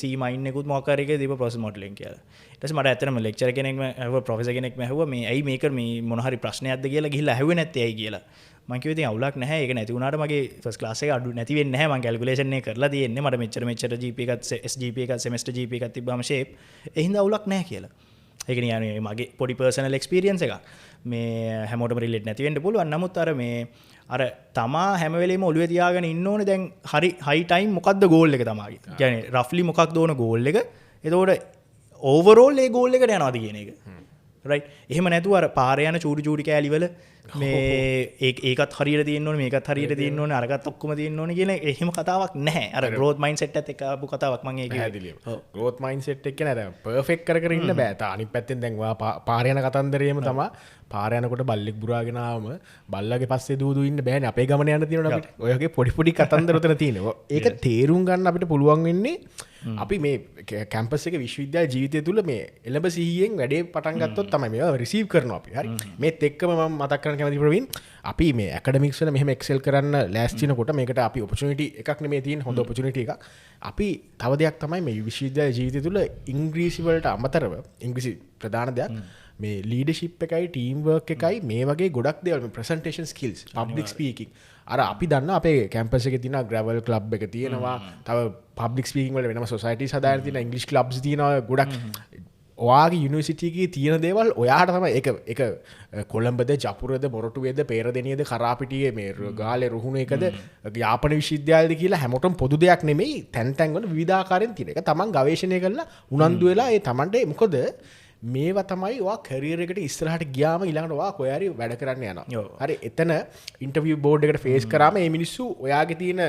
C මයින් එකකුත් මොකක් හරි එකේ දීප ප්‍රොසෙස් මොඩලින් කියලා. ඊට පස්සේ මට ඇත්තටම ලෙක්චර් කෙනෙක්ම ඇහුවා ප්‍රොෆෙසර් කෙනෙක්ම ඇහුවා මේ ඇයි මේක මේ මොන හරි ප්‍රශ්නයක්ද කියලා ගිහිල්ලා ඇහුවේ නැත්තේ ඇයි කියලා. මම කිව්වා ඉතින් අවුලක් නැහැ. ඒක නැති වුණාට මගේ ෆස්ට් ක්ලාස් එක අඩු නැති වෙන්නේ නැහැ. මම කැල්කියුලේෂන් එක කරලා තියෙන්නේ. මට මෙච්චර GPA එකත් SGP එකත් සෙමෙස්ටර් GPA එකත් තිබ්බම ෂේප්. ඒ හින්දා අවුලක් නැහැ කියලා. ඒක නිකන් මගේ පොඩි පර්සනල් එක්ස්පීරියන්ස් එකක්. මේ හැමෝටම රිලේට් නැති වෙන්න පුළුවන්. නමුත් අර තමා හැම වෙලේම ඔළුවේ තියාගෙන ඉන්න ඕනේ දැන් හරි හයි ටයිම් මොකද්ද ගෝල් එක තමාගේ. කියන්නේ රෆ්ලි මොකක්ද ඕන ගෝල් එක. එතකොට ඕවරෝල් ඒ ගෝල් එකට යනවාද කියන එක. රයිට්. එහෙම නැතුව අර පාරේ යන චූටි කෑලිවල මේ ඒකත් හරියට තියෙන්න ඕනේ මේකත් හරියට තියෙන්න ඕනේ අරකට ඔක්කොම තියෙන්න ඕනේ කියන එහෙම කතාවක් නැහැ. අර growth mindset එකත් එක්ක ආපු කතාවක් මම ඒකේ පැහැදිලිව. growth mindset එක කියන්නේ අර perfect කර ඉන්න බෑ. තා අනිත් පැත්තෙන් දැන් ඔයා පාරේ යන කතන්දරේම තමයි පාර යනකොට බල්ලෙක් බුරාගෙන ආවම බල්ලගේ පස්සේ දූදු ඉන්න බෑනේ. අපේ ගමන යන තියෙනවා අපිට. ඔය වගේ පොඩි කතන්දර උතන තියෙනවා. ඒක තේරුම් ගන්න අපිට පුළුවන් වෙන්නේ අපි මේ කැම්පස් එක විශ්වවිද්‍යාල ජීවිතය තුළ මේ එළඹ සිහියෙන් වැඩේ පටන් ගත්තොත් තමයි මේවා රිසීව් කරනවා අපි. හරි. මේත් එක්කම මම මතක් කරන්න කැමති ප්‍රවීන් අපි මේ ඇකඩමික්ස් වල මෙහෙම එක්සෙල් කරන්න ලෑස්ති වෙනකොට මේකට අපි ඔපචුනිටි එකක් නෙමෙයි තියෙන හොඳ ඔපචුනිටි එකක්. අපි තව දෙයක් තමයි මේ විශ්වවිද්‍යාල ජීවිතය තුළ ඉංග්‍රීසි වලට අමතරව ඉංග්‍රීසි ප්‍රධාන දෙයක් මේ ලීඩර්ෂිප් එකයි ටීම් වර්ක් එකයි මේ වගේ ගොඩක් දේවල් මේ ප්‍රසන්ටේෂන් ස්කිල්ස් පබ්ලික් ස්පීකින් අර අපි දන්න අපේ කැම්පස් එකේ තියෙන ග්‍රැවල් ක්ලබ් එක තියෙනවා තව පබ්ලික් ස්පීකින් වල වෙනම සොසයිටිස් හදාගෙන තියෙන ඉංග්‍රීසි ක්ලබ්ස් තියෙනවා ගොඩක් ඔයාගේ යුනිවර්සිටි එකේ තියෙන දේවල් ඔයාට තමයි ඒක කොළඹද ජපුරද මොරටුවේද පේරදෙනියද කරාපිටියේ මේ ගාලේ රුහුණු එකද යාපන විශ්වවිද්‍යාලයද කියලා හැමෝටම පොදු දෙයක් නෙමෙයි තැන් තැන් වල විවිධාකාරයෙන් තියෙන එක තමන් ගවේෂණය කරලා උනන්දු වෙලා ඒ තමන්ට මොකද මේවා තමයි ඔයා කැරියර් එකට ඉස්සරහට ගියාම ඊළඟට ඔයා කොහේ හරි වැඩ කරන්න යනවා. හරි එතන ඉන්ටර්විව් බෝඩ් එකට ෆේස් කරාම මේ මිනිස්සු ඔයාගේ තියෙන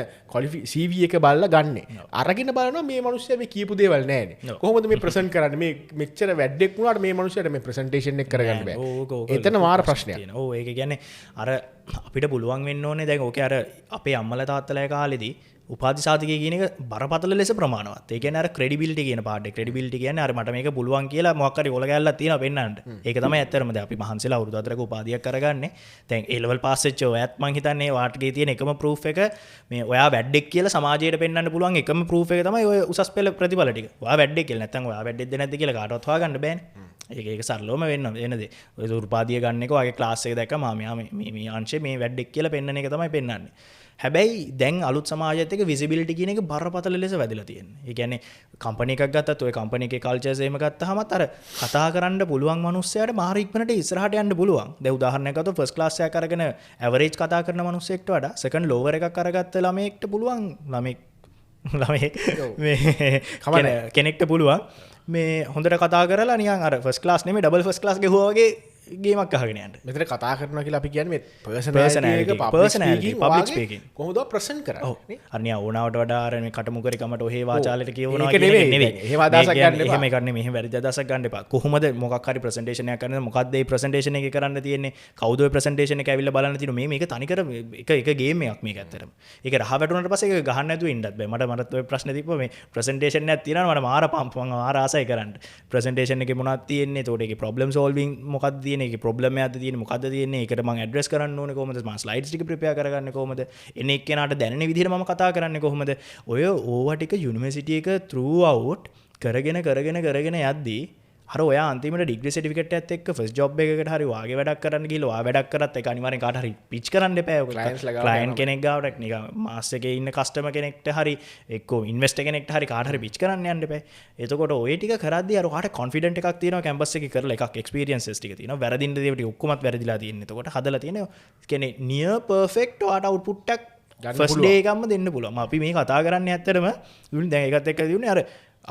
CV එක බලලා ගන්නෙ. අරගෙන බලනවා මේ මිනිස්සයා මේ කියපු දේවල් නැහැනේ. කොහොමද මේ ප්‍රසන්ට් කරන්නේ? මේ මෙච්චර වැඩක් වුණාට මේ මිනිස්සයාට මේ ප්‍රසන්ටේෂන් එක කරගන්න බෑ. එතන මාර ප්‍රශ්නයක්. ඔව් ඒක කියන්නේ අර අපිට පුළුවන් වෙන්න ඕනේ දැන් ඕකේ අර අපේ අම්මලා තාත්තලා කාලෙදී උපාධි සාධකය කියන එක බරපතල ලෙස ප්‍රමාණවත්. ඒ කියන්නේ අර ක්‍රෙඩිබිලිටි කියන පාඩ. ක්‍රෙඩිබිලිටි කියන්නේ අර මට මේක පුළුවන් කියලා මොකක් හරි ඔල ගැල්ලක් තියෙනවා පෙන්නන්න. ඒක තමයි ඇත්තටම දැන් අපි මහන්සිලා අවුරුදු 4ක උපාධියක් කරගන්නේ. දැන් A level pass වෙච්ච ඔයත් මං හිතන්නේ වාට්ගේ තියෙන එකම ප්‍රූෆ් එක මේ ඔයා වැඩෙක් කියලා සමාජයට පෙන්වන්න පුළුවන් එකම ප්‍රූෆ් එක තමයි ඔය උසස් පෙළ ප්‍රතිඵල ටික. ඔයා වැඩෙක් කියලා නැත්නම් ඔයා වැඩෙක්ද නැද්ද කියලා කාටවත් හොයාගන්න බෑනේ. ඒක සරලවම වෙන දේ. ඔය උපාධිය ගන්න එක ඔයගේ ක්ලාස් එක දැක්කම මේ අංශේ මේ වැඩෙක් කියලා පෙන්වන එක තමයි පෙන්වන්නේ. හැබැයි දැන් අලුත් සමාජයත් එක්ක විසිබිලිටි කියන එක බරපතල ලෙස වැදලා තියෙනවා. ඒ කියන්නේ කම්පැනි එකක් ගත්තත් ඔය කම්පැනි එකේ කල්චර්ස් එහෙම ගත්තාමත් අර කතා කරන්න පුළුවන් මිනිස්සයාට මාර ඉක්මනට ඉස්සරහට යන්න පුළුවන්. දැන් උදාහරණයක් ගත්තොත් ෆස්ට් ක්ලාස් එකක් අරගෙන ඇවරේජ් කතා කරන මිනිස්සෙක්ට වඩා සෙකන්ඩ් ලෝවර් එකක් අරගත්ත ළමයෙක්ට පුළුවන් කෙනෙක්ට පුළුවන් මේ හොඳට කතා කරලා නිකන් අර ෆස්ට් ක්ලාස් නෙමෙයි ඩබල් ෆස්ට් ක්ලාස් ගෙහුවා වගේ ගේමක් අහගෙන යන්න. මෙතන කතා කරනවා කියලා අපි කියන්නේ මේ personality public speaking කොහොමද ප්‍රසන්ට් කරන්නේ? අනියා ඕනාවට වඩා අර මේ කටමුකරකමට ඔහේ වාචාලයට කියවනවා ඒක නෙවෙයි. එහෙම අදහසක් ගන්න එපා. එහෙම එකක් නෙමෙයි. එහෙම වැරදි අදහසක් ගන්න එපා. කොහොමද මොකක් හරි ප්‍රසන්ටේෂන් එකක් කරනද මොකක්ද මේ ප්‍රසන්ටේෂන් එකේ කරන්න තියෙන්නේ? කවුද ඔය ප්‍රසන්ටේෂන් එක ඇවිල්ලා බලන්න තියෙන්නේ? මේක තනිකර එක ගේම් එකක් මේක ඇත්තටම. ඒක රහ වැටුණාට පස්සේ ඒක ගහන්න නැතුව ඉන්නත් බෑ. මට ඔය ප්‍රශ්නේ තිබ්බා මේ ප්‍රසන්ටේෂන් එකක් තියෙනවා මට මාර මම මාර ආසයි කරන්න. ප්‍රසන්ටේෂන් එකේ මොනවද තියෙන්නේ? ඒතකොට ඒකේ ප්‍රොබ්ලම් සෝල්විංగ్ මොකක්ද තියෙන්නේ? ඒකේ ප්‍රොබ්ලම් එකක්ද තියෙන්නේ? මොකක්ද තියෙන්නේ? ඒකට මම ඇඩ්‍රස් කරන්න ඕනේ කොහොමද? මම ස්ලයිඩ්ස් ටික ප්‍රිපෙයාර් කරගන්නේ කොහොමද? එන එක්කෙනාට දැනෙන විදිහට මම කතා කරන්නේ කොහොමද? ඔය ඕවා ටික යුනිවර්සිටි එක through out කරගෙන යද්දී අර ඔයා අන්තිමට ඩිග්‍රී සර්ටිෆිකේට් එකත් එක්ක ෆස්ට් ජොබ් එකකට හරි වාගේ වැඩක් කරන්න ගිහලා ඔයා වැඩක් කරත් ඒක අනිවාර්යෙන් කාට හරි පිච් කරන්න එපා. ඔක ක්ලයන්ට් කෙනෙක් ගාවට නිකන් මාස් එකේ ඉන්න කස්ටමර් කෙනෙක්ට හරි එක්කෝ ඉන්වෙස්ටර් කෙනෙක්ට හරි කාට හරි පිච් කරන්න යන්න එපා. එතකොට ඔය ටික කරද්දී අර ඔයාට කොන්ෆිඩන්ට් එකක් තියෙනවා කැම්පස් එකේ කරලා එකක් එක්ස්පීරියන්සස් ටික තියෙනවා. වැරදින්න දේව ටික ඔක්කොමත් වැරදිලා තියෙන්නේ. එතකොට හදලා තියෙනවා කියන්නේ නියර් පර්ෆෙක්ට් ඔයාට අවුට්පුට් එකක් ෆස්ට් ඩේ එකක්ම දෙන්න පුළුවන්. අපි මේ කතා කරන්නේ ඇත්තටම දැන් ඒකත් එක්ක දිනුනේ අර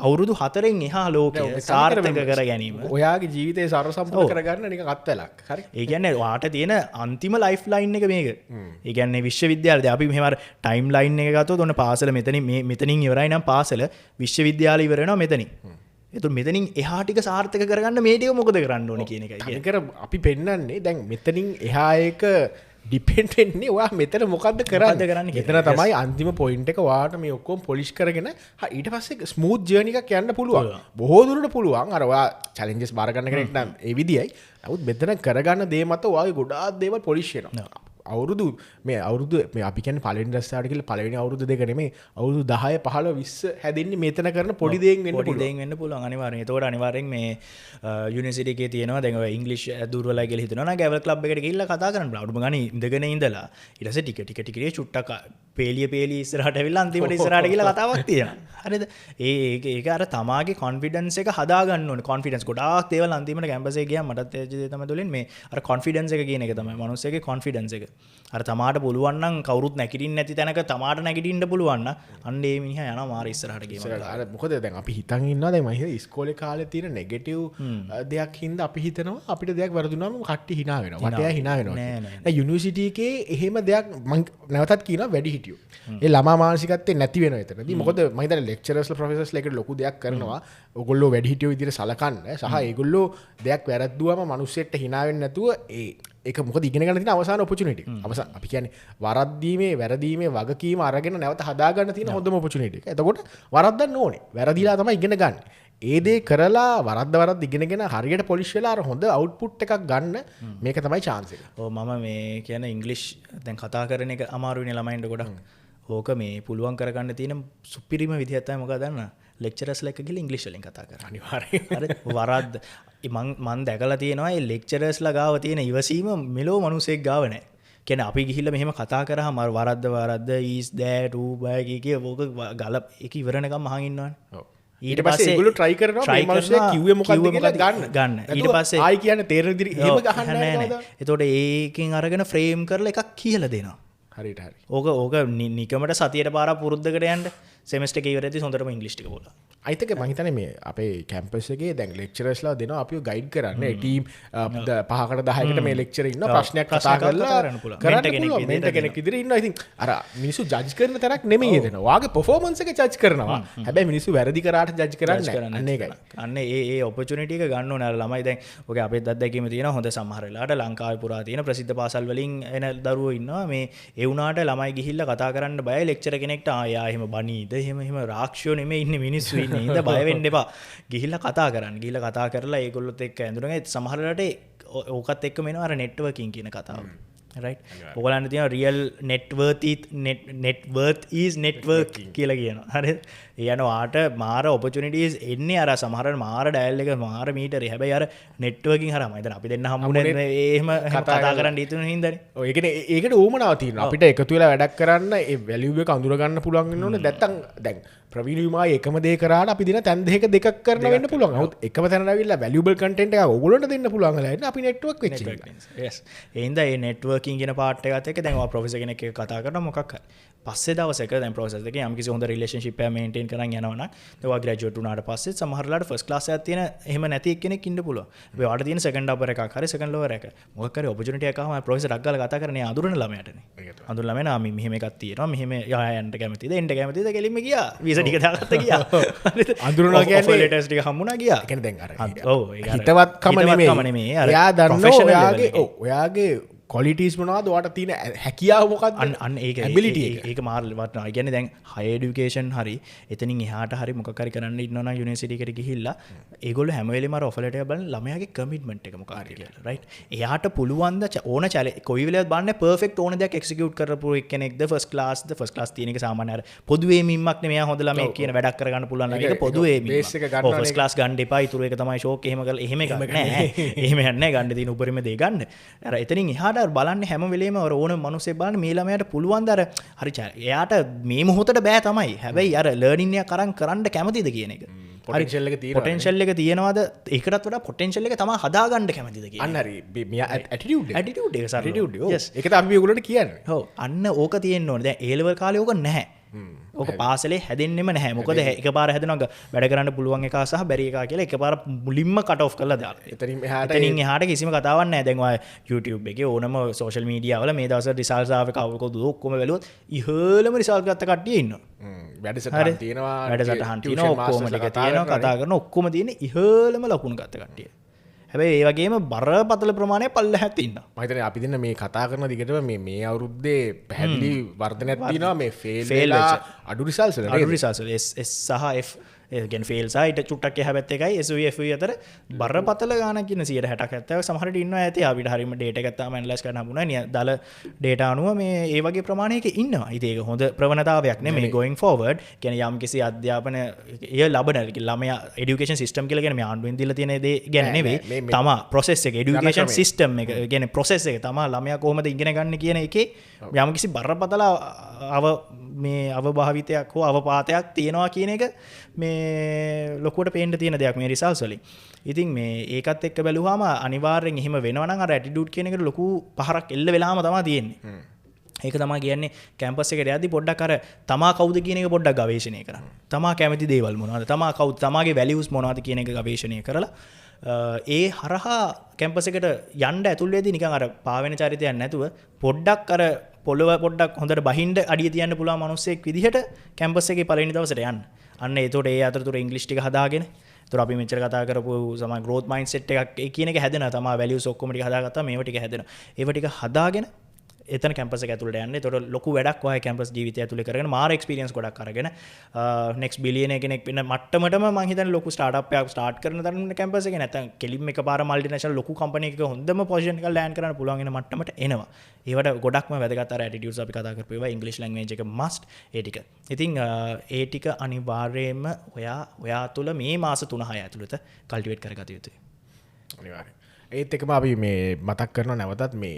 අවුරුදු 4න් එහා ලෝකය සාර්ථක කර ගැනීම. ඔයාගේ ජීවිතේ සර්ව සම්පූර්ණ කරගන්න නිකන් අත්වලක්. හරි. ඒ කියන්නේ ඔයාට තියෙන අන්තිම ලයිෆ් ලයින් එක මේක. ඒ කියන්නේ විශ්වවිද්‍යාලේ අපි මෙහෙම අර ටයිම් ලයින් එක ගත්තොත් ඔන්න පාසල මෙතනින් ඉවරයි නම් පාසල විශ්වවිද්‍යාලය ඉවර වෙනවා මෙතනින්. එතකොට මෙතනින් එහා ටික සාර්ථක කරගන්න මේ ටික මොකද කරන්න ඕනේ කියන එකයි. ඒකර අපි පෙන්නන්නේ දැන් මෙතනින් එහා එක ඩිපෙන්ඩ් වෙන්නේ ඔයා මෙතන මොකද්ද කරන්නේ. මෙතන තමයි අන්තිම පොයින්ට් එක ඔයාට මේ ඔක්කොම පොලිෂ් කරගෙන ඊට පස්සේ ස්මූත් ජර්නි එකක් යන්න පුළුවන්. බොහෝ දුරට පුළුවන්. අර ඔයා චැලෙන්ජස් බාර ගන්න කෙනෙක් නම් ඒ විදියයි. නමුත් මෙතන කරගන්න දේ මත ඔයාගේ ගොඩාක් දේවල් පොලිෂ් වෙනවා. අවුරුදු මේ අපි කියන්නේ පළවෙනි දස්සාවට කියලා පළවෙනි අවුරුදු දෙක නෙමෙයි අවුරුදු 10 15 20 හැදෙන්නේ මෙතන කරන පොඩි දෙයින් වෙන්න පුළුවන් අනිවාර්යෙන්. ඒතකොට අනිවාර්යෙන් මේ යුනිවර්සිටි එකේ තියෙනවා දැන් ඔය ඉංග්‍රීසි දුර්වලයි කියලා හිතනවා නම් ගැවල් ක්ලබ් එකට ගිහිල්ලා කතා කරන්න බලන්න. අඩුම ගානේ ඉඳගෙන ඉඳලා ඊට පස්සේ ටික චුට්ටක් පේලිය ඉස්සරහට ඇවිල්ලා අන්තිමට ඉස්සරහට ගිහිල්ලා කතාවක් තියෙනවා. හරිද? ඒක අර තමාගේ කොන්ෆිඩන්ස් එක හදා ගන්න ඕනේ. කොන්ෆිඩන්ස් ගොඩාක් දේවල් අන්තිමට කැම්පස් එකේ ගියාම මටත් ඒ දේ තමයි තුලින් මේ අර කොන්ෆිඩන්ස් එක කියන එක තමයි මනුස්සයෙක්ගේ කොන්ෆිඩන්ස් එක. අර තමාට පුළුවන් නම් කවුරුත් නැගිටින්න නැති තැනක තමාට නැගිටින්න පුළුවන් නම් අන්න ඒ මිනිහා යනවා මාර ඉස්සරහට ගේම. අර මොකද දැන් අපි හිතන් ඉන්නවා දැන් මම හිතුවා ඉස්කෝලේ කාලේ තියෙන නෙගටිව් දෙයක් හින්දා අපි හිතනවා අපිට දෙයක් වැරදුනාම කට්ටි hina වෙනවා. වටයා hina වෙනවා. දැන් යුනිවර්සිටි එකේ එහෙම දෙයක් මම නැවතත් කියනවා වැඩි හිටියෝ. ඒ ළමා මානසිකත්වයේ නැති වෙනවා එතනදී. මොකද මම හිතන්නේ ලෙක්චරර්ස්ලා ප්‍රොෆෙසර්ස්ලා එකට ලොකු දෙයක් කරනවා. ඔයගොල්ලෝ වැඩි හිටියෝ විදිහට සලකන්න සහ ඒගොල්ලෝ දෙයක් වැරද්දුවම මිනිස්සෙක්ට hina වෙන්නේ නැතුව ඒක මොකද ඉගෙන ගන්න තියෙන අවසාන ඔපචුනිටි. අවසාන අපි කියන්නේ වරද්දීමේ වැරදීමේ වගකීම අරගෙන නැවත හදා ගන්න තියෙන හොඳම ඔපචුනිටි එක. එතකොට වරද්දන්න ඕනේ. වැරදිලා තමයි ඉගෙන ගන්න. ඒ දේ කරලා වරද්ද ඉගෙනගෙන හරියට පොලිෂ් වෙලා අර හොඳ අවුට්පුට් එකක් ගන්න මේක තමයි chance එක. ඔව් මම මේ කියන ඉංග්‍රීසි දැන් කතා කරන එක අමාරුයිනේ ළමයින්ට ගොඩක්. ඕක මේ පුළුවන් කරගන්න තියෙන සුපිරිම විදිහ තමයි මොකක්ද දන්නා? ලෙක්චරර්ස්ලා එක්ක ගිහලා ඉංග්‍රීසි වලින් කතා කරන්න. අනිවාර්යයෙන්. හරි. වරද්ද මං දැකලා තියෙනවා මේ ලෙක්චරර්ස්ලා ගාව තියෙන ඉවසීම මෙලෝ මිනිසෙක් ගාව නැහැ. කියන්නේ අපි ගිහිල්ලා මෙහෙම කතා කරාම වරද්ද is that කිය ඕක ගල ඒක ඉවරනකම් අහන් ඉන්නවනේ. ඔව්. ඊට පස්සේ ඒගොල්ලෝ try කරනවා මේ මිනිස්සයා කිව්වේ මොකක්ද කියලා ගන්න. ඊට පස්සේ ආයි කියන්නේ තේරෙන විදිහට එහෙම ගහන්න නැහැ. එතකොට ඒකෙන් අරගෙන ෆ්‍රේම් කරලා එකක් කියලා දෙනවා. හරියට හරි. ඕක නිකමට සතියට පාරක් පුරුද්දකට යන්න සෙමෙස්ටර් එක ඉවරෙද්දී හොඳටම ඉංග්‍රීසි ටික બોලලා. අයිතක මම හිතන්නේ මේ අපේ කැම්පස් එකේ දැන් ලෙක්චරර්ස්ලා දෙනවා අපිව ගයිඩ් කරන්න. ඒ ටීම් 5කට 10කට මේ ලෙක්චර් ඉන්නවා ප්‍රශ්නයක් කතා කරලා කරන්න පුළුවන්. මෙන්ටර් කෙනෙක් ඉදිරියේ ඉන්නවා. ඉතින් අර මිනිස්සු ජජ් කරන තරක් නෙමෙයි එතන. වාගේ පර්ෆෝමන්ස් එක ජජ් කරනවා. හැබැයි මිනිස්සු වැරදි කරාට ජජ් කරන්නේ නැහැ. අන්න ඒකයි. අන්න ඒ ඔපචුනිටි එක ගන්න ඕනේ. අර ළමයි දැන් ඔගේ අපේ අත්දැකීම තියෙනවා. හොඳ සමහර වෙලාවට ලංකාවේ පුරා තියෙන ප්‍රසිද්ධ පාසල් වලින් එන දරුවෝ ඉන්නවා. මේ ඒ වුණාට ළමයි ගිහිල්ලා කතා කරන්න බයයි ලෙක්චර් කෙනෙක්ට. ආ එහෙම බනීද එහෙම රාක්ෂයෝ නෙමෙයි ඉන්නේ මිනිස්සු ඉන්නේ. ඉඳ බය වෙන්න එපා. ගිහිල්ලා කතා කරන්න. ගිහිල්ලා කතා කරලා ඒගොල්ලොත් එක්ක ඇඳුනගෙන සමහර වෙලාවට ඕකත් එක්කම එනවා අර නෙට්වර්කින් කියන කතාව. right? ඔයගලන්ට තියෙනවා real net worth is networking කියලා කියනවා. හරිද? ඒ යන වාට මාර opportunities එන්නේ අර සමහර මාර ඩයල් එක මාර මීටරේ. හැබැයි අර networking හරහාම දැන් අපි දෙන්න හම්බුනේ එහෙම කතා කරන්න හිතුන හින්දානේ. ඔය ඒකට ඕමනාව තියෙනවා. අපිට එකතු වෙලා වැඩක් කරන්න ඒ value එක අඳුර ගන්න පුළුවන් වෙන්න ඕනේ. නැත්තම් දැන් ප්‍රවීණයුමා එකම දේ කරාට අපි දින තැන් දෙක දෙකක් කරන වෙන්න පුළුවන්. නමුත් එකම තැනට ඇවිල්ලා වැලියබල් කන්ටෙන්ට් එකක් ඔයගොල්ලන්ට දෙන්න පුළුවන් වෙලාවට අපි නෙට්වර්ක් වෙච්ච එක. yes එහෙනම් ඒ නෙට්වර්කින් කියන පාර්ට් එකත් එක්ක දැන් ඔයා ප්‍රොෆෙසර් කෙනෙක් එක්ක කතා කරනවා මොකක් හරි. පස්සේ දවසක දැන් ප්‍රොසෙස් එකේ යම් කිසි හොඳ රිලේෂන්ෂිප් එකක් මේන්ටේන් කරන් යනවා නම් ඔයා ග්‍රැජුවේට් වුණාට පස්සේ සමහරලාට ෆස්ට් ක්ලාස් එකක් තියෙන එහෙම නැති එක්කෙනෙක් ඉන්න පුළුවන්. අපි ඔයාලට තියෙන සෙකන්ඩ් අපර් එකක් හරි සෙකන්ඩ් ලෝවර් එක. මොකක් හරි ඔපචුනිටි එකක් ආවම ප්‍රොෆෙසර් ඩක් ගාලා කතා කරන්නේ අඳුරන ළමයාටනේ. අඳුරන ළමයා නම් මෙහෙම එකක් තියෙනවා මෙහෙම යා යන්න කැමතිද එන්න කැමතිද කෙලින්ම ගියා. වීසා ටික දාගත්ත ගියා. අඳුරනවා කියන්නේ ලෙටර්ස් ටික හම්බුණා ගියා. ඒ කියන්නේ දැන් අර ඔව් ඒක හිතවත්කම නෙමෙයි. එයා දන්නවා ඔයාගේ කොලිටස් මනවාද වාට තියන හැකියාව මොකක් අන්න ඒක මාර්ලවටන ගැන දැන් හයඩුකේෂන් හරි එතනින් එහට හරි මොකරි කරන්න ඉන්නන යුනිසිටිකට ගිහිල්ලා ඒගොල හැමවලම රොෆලට බල ළමයාගේ කමිටමට එක මොකාරි කියලා රයි් එයාට පුළුවන්ද ඕන චල කොයිවල බන්න පෙක් ඕන දෙයක් එක්සිකවට් කරපු කෙනෙක් ෆස් ලාස් ෆස් ලාස් තියනක සාමානය පොදුවේමක් මේ හොඳලම කියන වැඩක් කරගන්න පුලන්න එක පොදුවේ ස් ලාස් ගන්ඩ පා තුර එක තමයි ශෝක හෙමකල එහෙම එහෙම යන්න ගන්න තින උපරම දේ ගන්න එතනින් හට බලන්න හැම වෙලේම ඕන මනුසේ බලන්න මේ ළමයාට පුළුවන් දර හරි එයාට මේ මොහොතට බෑ තමයි හැබැයි අර ලර්නින් එක කරන්න කැමතිද කියන එක පොටෙන්ෂල් එක තියෙනවාද ඒකටත් වඩා පොටෙන්ෂල් එක තමයි හදාගන්න කැමතිද කියන්නේ අන්න හරි ඇටිටියුඩ් ඒක අපි ඔයගොල්ලන්ට කියන්නේ ඔව් අන්න ඕක තියෙන්න ඕනේ දැන් ඒ ලෙවල් කාලේ ඕක නැහැ ඕක පාසලේ හැදෙන්නෙම නැහැ මොකද එක පාර හැදෙනවා වැඩ කරන්න පුළුවන් එක සහ බැරි එක කියලා එක පාර මුලින්ම කට් ඔෆ් කරලා දාලා එතනින් එහාට කිසිම කතාවක් නැහැ දැන් ඔය YouTube එකේ ඕනම සෝෂල් මීඩියා වල මේ දවස්වල රිසල්ට්ස් ආවේ කවුරුකෝද ඔක්කොම බැලුවොත් ඉහළම රිසල්ට් ගත්ත කට්ටිය ඉන්නවා වැඩසටහන් තියෙනවා ඔක්කොම ටික තියෙනවා කතා කරන ඔක්කොම තියෙන ඉහළම ලකුණු ගත්ත කට්ටිය හැබැයි ඒ වගේම බරපතල ප්‍රමාණය පල්ලෙහාත් ඉන්නවා. මම හිතන්නේ අපි දෙන්න මේ කතා කරන දිගටම මේ අවුරුද්දේ පැහැදිලි වර්ධනයක් තියෙනවා මේ ෆේල් අඩු රිසල්ට්ස් වල. අඩු රිසල්ට්ස් වල S සහ F ගැන ෆේල් සයිට චුට්ටක් හැබැත් එකයි SUV අතර බරපතල ගානක් ඉන්න 60 70ක් සමහරට ඉන්නවා ඇති අපිට හරියම ඩේටා එකක් තාම ඇනලයිස් කරන්න හම්බුණා දල ඩේටා අනුව මේ ඒ වගේ ප්‍රමාණයක ඉන්නවා. ඉතින් ඒක හොඳ ප්‍රවණතාවයක් නෙමෙයි going forward කියන්නේ යම් කිසි අධ්‍යාපන එය ලබන ළමයා එඩියුකේෂන් සිස්ටම් කියලා කියන්නේ මේ ආණ්ඩුවෙන් දීලා තියෙන දේ ගැන නෙවෙයි තමා process එක එඩියුකේෂන් සිස්ටම් එක කියන්නේ process එක තමා ළමයා කොහොමද ඉගෙන ගන්න කියන එකේ යම් කිසි බරපතල මේ අවභාවිතයක් හෝ අවපාතයක් තියෙනවා කියන එක මේ ලොකුවට පේන්න තියෙන දෙයක් මේ රිසල්ට්ස් වලින්. ඉතින් මේ ඒකත් එක්ක බැලුවාම අනිවාර්යෙන් එහෙම වෙනවා නම් අර ඇටිටියුඩ් කියන එකට ලොකු පහරක් එල්ල වෙලාම තමයි තියෙන්නේ. ඒක තමයි කියන්නේ කැම්පස් එකට යද්දි පොඩ්ඩක් අර තමා කවුද කියන එක පොඩ්ඩක් ගවේෂණය කරන්න. තමා කැමති දේවල් මොනවද? තමා කවුද? තමාගේ වැලියුස් මොනවද කියන එක ගවේෂණය කරලා ඒ හරහා කැම්පස් එකට යන්න ඇතුල් වෙද්දී නිකන් අර පාවෙන චරිතයක් නැතුව පොඩ්ඩක් අර පොළව පොඩ්ඩක් හොඳට බහින්න අඩිය තියන්න පුළුවන් මිනිස්සෙක් විදිහට කැම්පස් එකේ පළවෙනි දවසට යන්න. අන්න ඒතකොට ඒ අතරතුර ඉංග්‍රීසි ටික හදාගෙන ඒතර අපි මෙච්චර කතා කරපු සමහර growth mindset එකක් ඒ කියන එක හැදෙනවා තමයි values ඔක්කොම ටික හදාගත්තා මේව ටික හැදෙනවා. ඒව ටික හදාගෙන එතන කැම්පස් එක ඇතුළට යන්න. ඒතකොට ලොකු වැඩක් ඔය කැම්පස් ජීවිතය ඇතුළේ කරගෙන මාර එක්ස්පීරියන්ස් ගොඩක් අරගෙන next billionaire කෙනෙක් වෙන මට්ටමටම මම හිතන්නේ ලොකු ස්ටාර්ට්අප් එකක් ස්ටාර්ට් කරන තරම් කැම්පස් එකේ නැත්නම් කෙලින්ම එකපාර මල්ටිනේෂනල් ලොකු කම්පැනි එකක හොඳම පොසිෂන් එකක ලෑන්ඩ් කරන්න පුළුවන් වෙන මට්ටමට එනවා. ඒවට ගොඩක්ම වැදගත් අර ඇටිටියුඩ්ස් අපි කතා කරපු ඒවා ඉංග්‍රීසි ලැන්ග්වේජ් එක මස්ට් ඒ ටික. ඉතින් ඒ ටික අනිවාර්යයෙන්ම ඔයා තුල මේ මාස 3-6 ඇතුළත කල්ටිවේට් කරගත යුතුයි. අනිවාර්යයෙන්. ඒත් එකම අපි මේ මතක් කරනවා නැවතත් මේ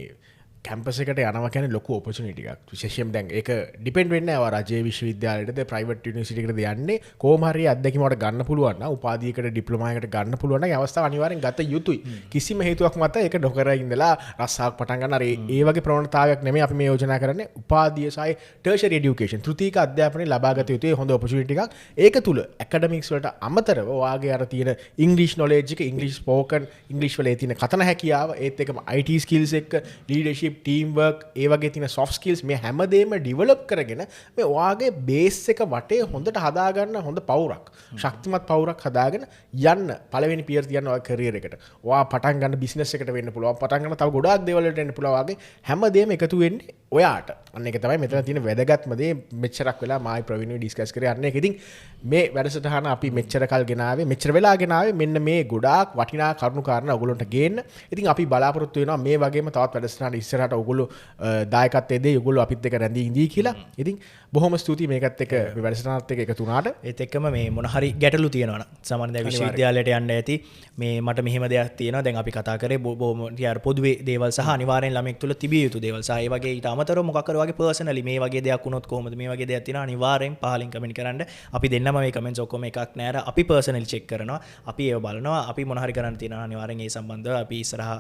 කැම්පස් එකට යනවා කියන්නේ ලොකු ඔපචුනිටි එකක්. විශේෂයෙන් දැන් ඒක ඩිපෙන්ඩ් වෙන්නේ නැහැ රජයේ විශ්වවිද්‍යාලයටද ප්‍රයිවට් යුනිවර්සිටි එකකටද යන්නේ කොහොම හරි අත්දැකීම වලට ගන්න පුළුවන් නම් උපාධියකට ඩිප්ලෝමා එකකට ගන්න පුළුවන් නම් ඒ අවස්ථාව අනිවාර්යෙන් ගත යුතුයි. කිසිම හේතුවක් මත ඒක නොකර ඉඳලා රස්සාවක් පටන් ගන්න අර ඒ වගේ ප්‍රවණතාවයක් නෙමෙයි අපි මේ යෝජනා කරන්නේ. උපාධිය සහ ටර්ෂරි එඩියුකේෂන් තෘතීක අධ්‍යාපනය ලබා ගත යුතුයි හොඳ ඔපචුනිටි එකක්. ඒක තුල ඇකඩමික්ස් වලට අමතරව ඔයාගේ අර තියෙන ඉංග්‍රීසි නොලෙජ් එක ඉංග්‍රීසි ස්පෝකන් ඉංග්‍රීසි වල තියෙන කතන හැකියාව ඒත් එකම IT ස්කිල්ස් එක්ක ලීඩර්ෂිප් ටීම් වර්ක් ඒ වගේ තියෙන soft skills මේ හැමදේම ඩිවෙලොප් කරගෙන මේ ඔයාගේ බේස් එක වටේ හොඳට හදාගන්න හොඳ පවුරක් ශක්තිමත් පවුරක් හදාගෙන යන්න පළවෙනි පියවර තියන්න ඔය කැරියර් එකට. ඔයා පටන් ගන්න බිස්නස් එකට වෙන්න පුළුවන්. පටන් ගන්න තව ගොඩාක් දේවල් වලට එන්න පුළුවන්. වගේ හැමදේම එකතු වෙන්නේ ඔයාට. අන්න ඒක තමයි මෙතන තියෙන වැදගත්ම දේ. මෙච්චරක් වෙලා මායි ප්‍රවීණව ඩිස්කස් කරේ අන්න ඒක. ඉතින් මේ වැඩසටහන අපි මෙච්චර කල් ගෙනාවේ මෙච්චර වෙලා ගෙනාවේ මෙන්න මේ ගොඩාක් වටිනා කරුණු කාරණා ඔයගොල්ලන්ට ගේන්න. ඉතින් අපි බලාපොරොත්තු වෙනවා මේ වගේම තවත් වැඩසටහන ඉස්සරහ ඉස්සරහට ඔයගොල්ලෝ දායකත්වයේ දෙයි ඔයගොල්ලෝ අපිත් එක්ක රැඳී ඉඳී කියලා. ඉතින් බොහොම ස්තුතියි මේකත් එක්ක මේ වැඩසටහනත් එක්ක එකතු වුණාට. ඒත් එක්කම මේ මොන හරි ගැටලු තියෙනවා නම් සාමාන්‍ය දැන් විශ්වවිද්‍යාලයට යන්න ඇති මේ මට මෙහෙම දෙයක් තියෙනවා දැන් අපි කතා කරේ බොහොම පොදුවේ දේවල් සහ අනිවාර්යෙන් ළමෙක් තුළ තිබිය යුතු දේවල් සහ ඒ වගේ ඊට අමතරව මොකක් කර වගේ පර්සනලි මේ වගේ දෙයක් වුණොත් කොහොමද මේ වගේ දෙයක් තියෙනවා අනිවාර්යෙන් පහලින් කමෙන්ට් කරන්න. අපි දෙන්නම මේ කමෙන්ට්ස් ඔක්කොම එකක් නෑර අපි පර්සනලි චෙක් කරනවා. අපි ඒව බලනවා. අපි මොන හරි කරන්න තියෙනවා අනිවාර්යෙන් ඒ සම්බන්ධව අපි ඉස්සරහා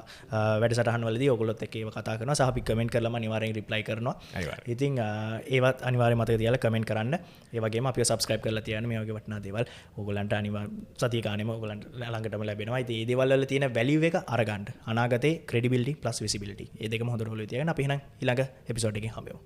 වැඩසටහන් වලදී ඔයගොල්ලොත් එක්ක ඒව කතා කරනවා සහ අපි කමෙන්ට් කරලාම අනිවාර්යෙන් රිප්ලයි කරනවා. ඉතින් ඒවත් අනිවාර්යෙන් මතක තියාලා කමෙන්ට් කරන්න. ඒ වගේම අපිව සබ්ස්ක්‍රයිබ් කරලා තියන්න මේ වගේ වටිනා දේවල් ඕගොල්ලන්ට අනිවාර්ය සතිය ගානෙම ඕගොල්ලන්ට ළඟටම ලැබෙනවා. ඉතින් මේ දේවල් වල තියෙන වැලියු එක අරගන්න. අනාගතේ credibility plus visibility. මේ දෙකම හොඳට ඔලුවේ තියාගෙන අපි එහෙනම් ඊළඟ එපිසෝඩ් එකකින් හම්බෙමු.